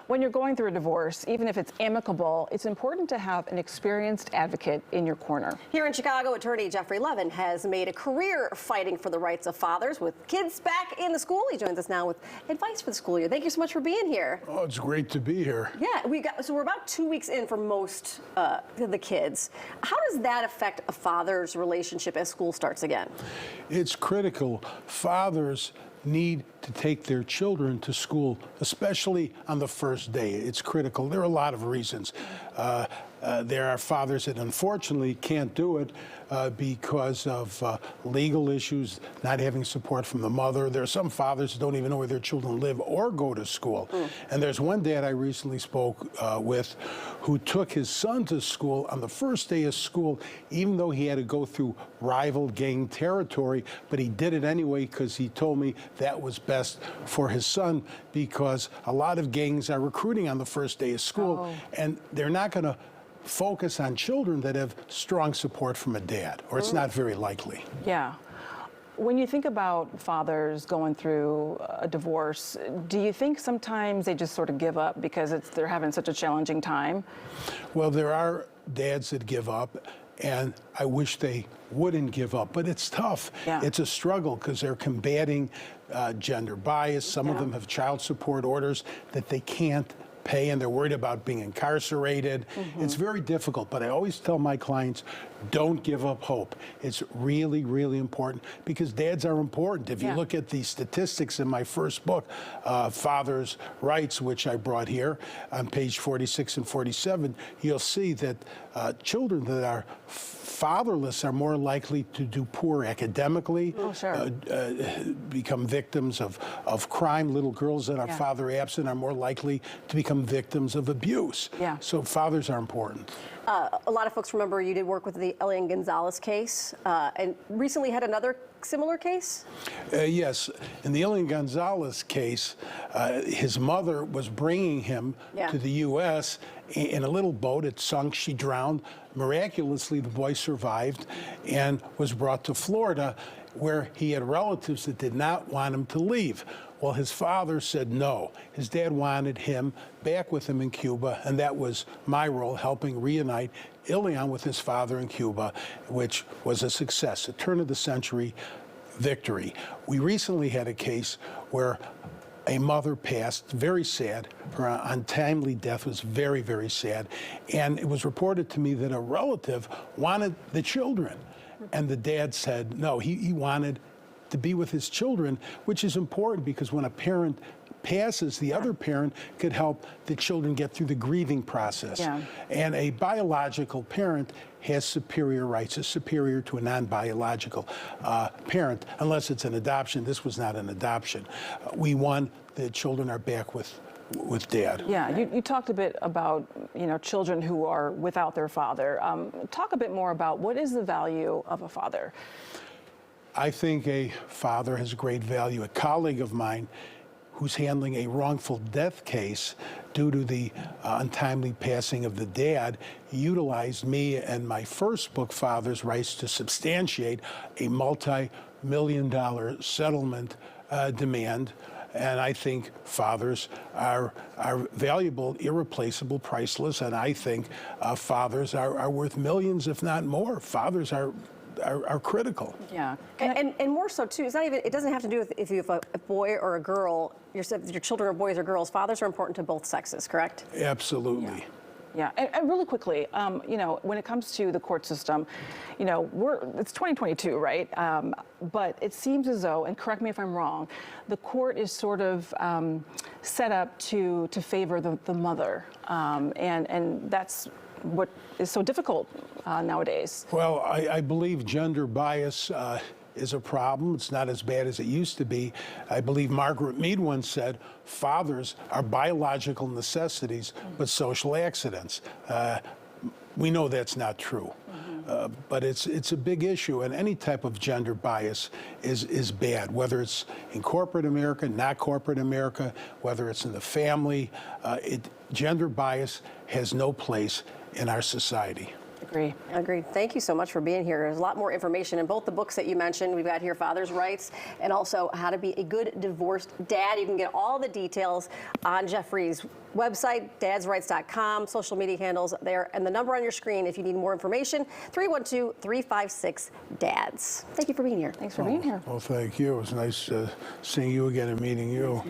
When you're going through a divorce, even if it's amicable, it's important to have an experienced advocate in your corner. Here in Chicago, attorney Jeffery Leving has made a career fighting for the rights of fathers with kids back in the school. He joins us now with advice for the school year. Thank you so much for being here. Oh, it's great to be here. Yeah, we're about 2 weeks in for most of the kids. How does that affect a father's relationship as school starts again? It's critical. Fathers need to take their children to school, especially on the first day. It's critical. There are a lot of reasons. There are fathers that unfortunately can't do it because of legal issues, not having support from the mother. There are some fathers who don't even know where their children live or go to school. And there's one dad I recently spoke with who took his son to school on the first day of school, even though he had to go through rival gang territory, but he did it anyway because he told me that was best for his son, because a lot of gangs are recruiting on the first day of school, and they're not going to focus on children that have strong support from a dad, or it's not very likely. Yeah. When you think about fathers going through a divorce, do you think sometimes they just sort of give up because they're having such a challenging time? Well, there are dads that give up, and I wish they wouldn't give up, but it's tough. Yeah. It's a struggle because they're combating gender bias. Some of them have child support orders that they can't pay, and they're worried about being incarcerated. It's very difficult, but I always tell my clients, don't give up hope. It's really, really important, because dads are important. If you look at the statistics in my first book, Father's Rights, which I brought here on page 46 and 47, you'll see that children that are fatherless are more likely to do poor academically, become victims of crime. Little girls that are father absent are more likely to become victims of abuse. So fathers are important. A lot of folks remember you did work with the Elian Gonzalez case, and recently had another similar case? Yes. In the Elian Gonzalez case, his mother was bringing him to the U.S. in a little boat. It sunk. She drowned. Miraculously, the boy survived and was brought to Florida, where he had relatives that did not want him to leave. Well, his father said no. His dad wanted him back with him in Cuba, and that was my role, helping reunite Elian with his father in Cuba, which was a success, a turn-of-the-century victory. We recently had a case where a mother passed, very sad. Her untimely death was very, very sad. And it was reported to me that a relative wanted the children. And the dad said no, he wanted to be with his children, which is important, because when a parent passes, the other parent could help the children get through the grieving process. And a biological parent has superior rights, is superior to a non-biological parent, unless it's an adoption. This was not an adoption. We won. The children are back with dad. Yeah, you talked a bit about, children who are without their father. Talk a bit more about what is the value of a father? I think a father has great value. A colleague of mine who's handling a wrongful death case due to the untimely passing of the dad utilized me and my first book, Father's Rights, to substantiate a multi-million-dollar settlement demand. And I think fathers are valuable, irreplaceable, priceless, and I think fathers are worth millions, if not more. Fathers are critical. Yeah. And more so too, it doesn't have to do with if you have a boy or a girl, your children are boys or girls. Fathers are important to both sexes, correct? Absolutely. Yeah, and really quickly, when it comes to the court system, it's 2022, right? But it seems as though, and correct me if I'm wrong, the court is sort of set up to favor the mother, and that's what is so difficult nowadays. Well, I believe gender bias is a problem. It's not as bad as it used to be. I believe Margaret Mead once said, fathers are biological necessities, but social accidents. We know that's not true. But it's a big issue, and any type of gender bias is bad, whether it's in corporate America, not corporate America, whether it's in the family. Gender bias has no place in our society. Agree. Agreed. Thank you so much for being here. There's a lot more information in both the books that you mentioned. We've got here Father's Rights and also How to Be a Good Divorced Dad. You can get all the details on Jeffrey's website, dadsrights.com, social media handles there, and the number on your screen if you need more information, 312-356-DADS. Thank you for being here. Thanks for being here. Well, thank you. It was nice seeing you again and meeting you.